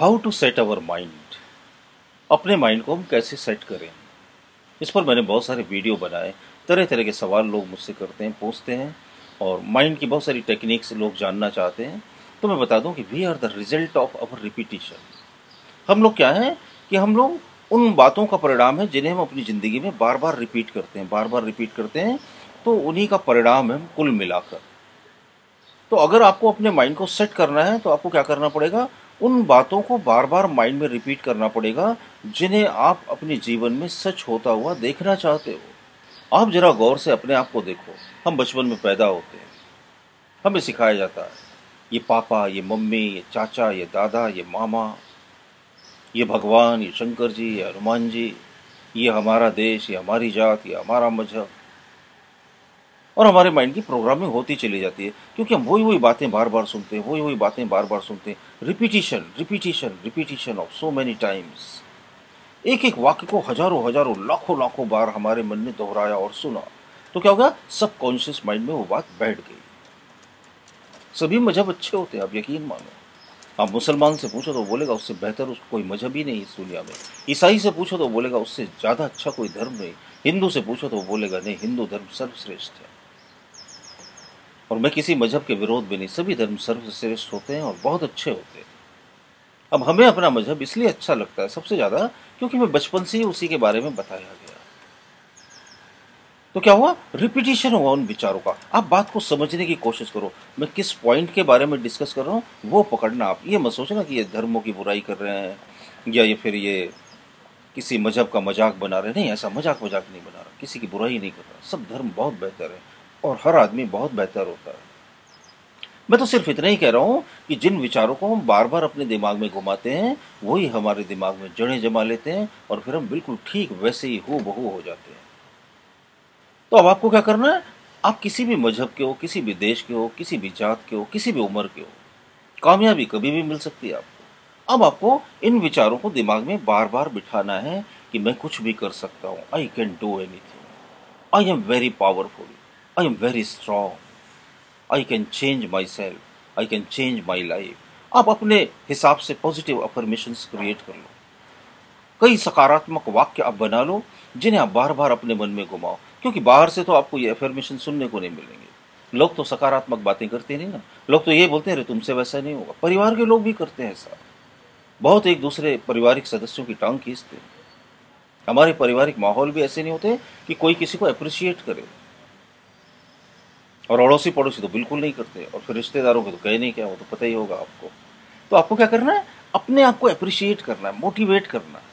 How to set our mind. अपने mind को हम कैसे सेट करें, इस पर मैंने बहुत सारे वीडियो बनाए। तरह तरह के सवाल लोग मुझसे करते हैं, पूछते हैं, और माइंड की बहुत सारी टेक्निक्स लोग जानना चाहते हैं। तो मैं बता दूं कि we are the result of our repetition. हम लोग क्या हैं कि हम लोग उन बातों का परिणाम है जिन्हें हम अपनी ज़िंदगी में बार बार रिपीट करते हैं, बार बार रिपीट करते हैं। तो उन्हीं का परिणाम है कुल मिलाकर। तो अगर आपको अपने माइंड को सेट करना है तो आपको क्या करना पड़ेगा, उन बातों को बार बार माइंड में रिपीट करना पड़ेगा जिन्हें आप अपने जीवन में सच होता हुआ देखना चाहते हो। आप जरा गौर से अपने आप को देखो। हम बचपन में पैदा होते हैं, हमें सिखाया जाता है ये पापा, ये मम्मी, ये चाचा, ये दादा, ये मामा, ये भगवान, ये शंकर जी, ये हनुमान जी, ये हमारा देश, ये हमारी जात, ये हमारा मजहब। और हमारे माइंड की प्रोग्रामिंग होती चली जाती है क्योंकि हम वही वही बातें बार बार सुनते हैं, वही वही बातें बार बार सुनते हैं। Repetition repetition repetition of so many times. एक एक वाक्य को हजारों हजारों लाखों लाखों बार हमारे मन ने दोहराया और सुना, तो क्या होगा, सबकॉन्शियस माइंड में वो बात बैठ गई। सभी मजहब अच्छे होते हैं, आप यकीन मानो। आप मुसलमान से पूछो तो बोलेगा उससे बेहतर उसको कोई मजहब ही नहीं इस दुनिया में। ईसाई से पूछो तो बोलेगा उससे ज़्यादा अच्छा कोई धर्म नहीं। हिंदू से पूछो तो बोलेगा नहीं, हिंदू धर्म सर्वश्रेष्ठ है। और मैं किसी मजहब के विरोध में नहीं, सभी धर्म सर्वश्रेष्ठ होते हैं और बहुत अच्छे होते हैं। अब हमें अपना मजहब इसलिए अच्छा लगता है सबसे ज़्यादा क्योंकि मैं बचपन से ही उसी के बारे में बताया गया। तो क्या हुआ, रिपीटिशन हुआ उन विचारों का। आप बात को समझने की कोशिश करो। मैं किस पॉइंट के बारे में डिस्कस कर रहा हूँ वो पकड़ना। आप ये मत सोचना कि ये धर्मों की बुराई कर रहे हैं या ये फिर ये किसी मजहब का मजाक बना रहे हैं। नहीं, ऐसा मजाक नहीं बना रहा, किसी की बुराई नहीं कर रहा। सब धर्म बहुत बेहतर है और हर आदमी बहुत बेहतर होता है। मैं तो सिर्फ इतना ही कह रहा हूँ कि जिन विचारों को हम बार बार अपने दिमाग में घुमाते हैं वही हमारे दिमाग में जड़ें जमा लेते हैं और फिर हम बिल्कुल ठीक वैसे ही हूबहू हो जाते हैं। तो अब आपको क्या करना है, आप किसी भी मजहब के हो, किसी भी देश के हो, किसी भी जात के हो, किसी भी उम्र के हो, कामयाबी कभी भी मिल सकती है आपको। अब आपको इन विचारों को दिमाग में बार बार बिठाना है कि मैं कुछ भी कर सकता हूँ। I can do anything, I am very powerful, I am very strong, I can change my self, I can change my life. आप अपने हिसाब से पॉजिटिव अफर्मेशंस क्रिएट कर लो। कई सकारात्मक वाक्य आप बना लो जिन्हें आप बार बार अपने मन में घुमाओ, क्योंकि बाहर से तो आपको ये अफर्मेशन सुनने को नहीं मिलेंगे। लोग तो सकारात्मक बातें करते नहीं ना, लोग तो ये बोलते हैं अरे तुमसे वैसा नहीं होगा। परिवार के लोग भी करते हैं ऐसा, बहुत एक दूसरे पारिवारिक सदस्यों की टांग खींचते हैं। हमारे पारिवारिक माहौल भी ऐसे नहीं होते कि कोई किसी को अप्रिशिएट करे, और अड़ोसी पड़ोसी तो बिल्कुल नहीं करते, और फिर रिश्तेदारों के तो कहे नहीं क्या, वो तो पता ही होगा आपको। तो आपको क्या करना है, अपने आप को अप्रिशिएट करना है, मोटिवेट करना है।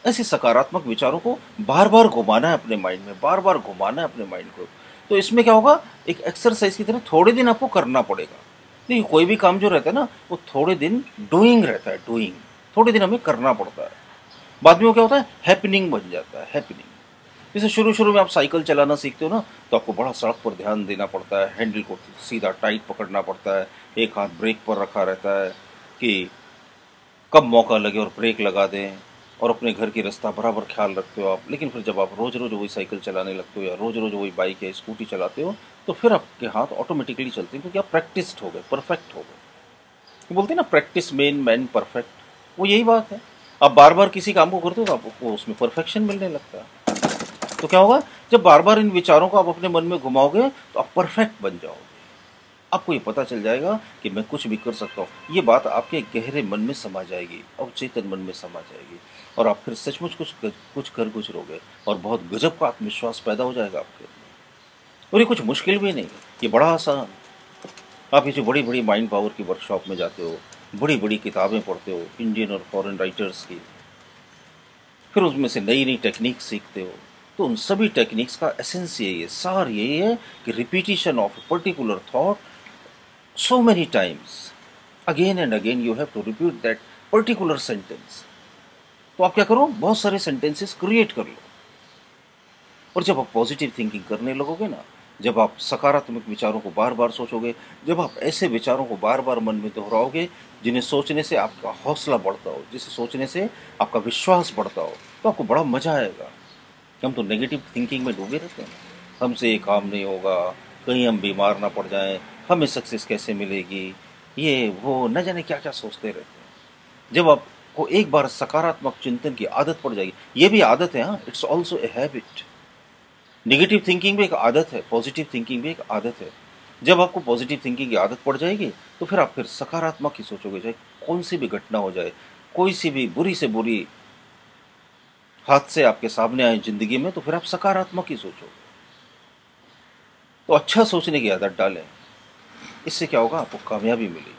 ऐसे सकारात्मक विचारों को बार बार घुमाना है अपने माइंड में, बार बार घुमाना है अपने माइंड को। तो इसमें क्या होगा, एक एक्सरसाइज की तरह थोड़े दिन आपको करना पड़ेगा। देखिए कोई भी काम जो रहता है ना वो थोड़े दिन डूइंग रहता है, डूइंग थोड़े दिन हमें करना पड़ता है। बाद में वो क्या होता है, हैपनिंग बन जाता है, हैपनिंग। जैसे शुरू शुरू में आप साइकिल चलाना सीखते हो ना, तो आपको बड़ा सड़क पर ध्यान देना पड़ता है, हैंडल को सीधा टाइट पकड़ना पड़ता है, एक हाथ ब्रेक पर रखा रहता है कि कब मौका लगे और ब्रेक लगा दें, और अपने घर की रास्ता बराबर ख्याल रखते हो आप। लेकिन फिर जब आप रोज़ रोज़ वही साइकिल चलाने लगते हो या रोज़ रोज़ वही बाइक या स्कूटी चलाते हो तो फिर आपके हाथ ऑटोमेटिकली चलते हैं क्योंकि आप प्रैक्टिस्ड हो गए, परफेक्ट हो गए। बोलते हैं ना प्रैक्टिस मेन मैन परफेक्ट, वो यही बात है। आप बार बार किसी काम को करते हो तो आपको उसमें परफेक्शन मिलने लगता है। तो क्या होगा, जब बार बार इन विचारों को आप अपने मन में घुमाओगे तो आप परफेक्ट बन जाओगे। आपको ये पता चल जाएगा कि मैं कुछ भी कर सकता हूँ। ये बात आपके गहरे मन में समा जाएगी, अवचेतन मन में समा जाएगी, और आप फिर सचमुच कुछ कर गुजरोगे और बहुत गजब का आत्मविश्वास पैदा हो जाएगा आपके अंदर। और ये कुछ मुश्किल भी नहीं, ये बड़ा आसान। आप ये जो बड़ी बड़ी माइंड पावर की वर्कशॉप में जाते हो, बड़ी बड़ी किताबें पढ़ते हो इंडियन और फॉरेन राइटर्स की, फिर उसमें से नई नई टेक्निक सीखते हो, तो उन सभी टेक्निक्स का एसेंस यही है, सार यही है कि repetition of a particular thought so many times, again and again you have to repeat that particular sentence। तो आप क्या करो, बहुत सारे सेंटेंसेस क्रिएट कर लो। और जब आप पॉजिटिव थिंकिंग करने लगोगे ना, जब आप सकारात्मक विचारों को बार बार सोचोगे, जब आप ऐसे विचारों को बार बार मन में दोहराओगे जिन्हें सोचने से आपका हौसला बढ़ता हो, जिसे सोचने से आपका विश्वास बढ़ता हो, तो आपको बड़ा मजा आएगा। हम तो नेगेटिव थिंकिंग में डूबे रहते हैं, हमसे ये काम नहीं होगा, कहीं हम बीमार ना पड़ जाएं, हमें सक्सेस कैसे मिलेगी, ये वो न जाने क्या क्या सोचते रहते हैं। जब आपको एक बार सकारात्मक चिंतन की आदत पड़ जाएगी, ये भी आदत है, हाँ, it's also a habit. Negative thinking भी एक आदत है, पॉजिटिव थिंकिंग भी एक आदत है। जब आपको पॉजिटिव थिंकिंग की आदत पड़ जाएगी तो फिर आप फिर सकारात्मक ही सोचोगे, चाहे कौन सी भी घटना हो जाए, कोई सी भी बुरी से बुरी हादसे आपके सामने आए जिंदगी में, तो फिर आप सकारात्मक ही सोचोगे। तो अच्छा सोचने की आदत डालें, इससे क्या होगा, आपको कामयाबी मिलेगी।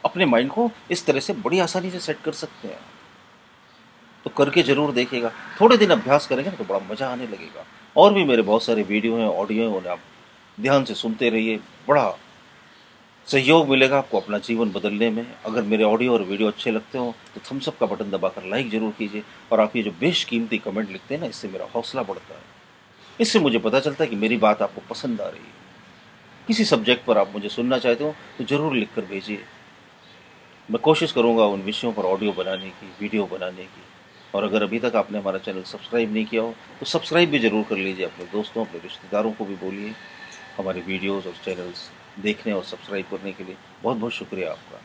अपने माइंड को इस तरह से बड़ी आसानी से सेट कर सकते हैं, तो करके जरूर देखिएगा। थोड़े दिन अभ्यास करेंगे ना तो बड़ा मजा आने लगेगा। और भी मेरे बहुत सारे वीडियो हैं, ऑडियो हैं, उन्हें आप ध्यान से सुनते रहिए, बड़ा सहयोग मिलेगा आपको अपना जीवन बदलने में। अगर मेरे ऑडियो और वीडियो अच्छे लगते हो तो थम्स अप का बटन दबाकर लाइक जरूर कीजिए। और आप ये जो बेशकीमती कमेंट लिखते हैं ना, इससे मेरा हौसला बढ़ता है, इससे मुझे पता चलता है कि मेरी बात आपको पसंद आ रही है। किसी सब्जेक्ट पर आप मुझे सुनना चाहते हो तो ज़रूर लिख कर भेजिए। मैं कोशिश करूँगा उन विषयों पर ऑडियो बनाने की, वीडियो बनाने की। और अगर अभी तक आपने हमारा चैनल सब्सक्राइब नहीं किया हो तो सब्सक्राइब भी ज़रूर कर लीजिए। अपने दोस्तों, अपने रिश्तेदारों को भी बोलिए हमारे वीडियोज़ और चैनल्स देखने और सब्सक्राइब करने के लिए। बहुत बहुत शुक्रिया आपका।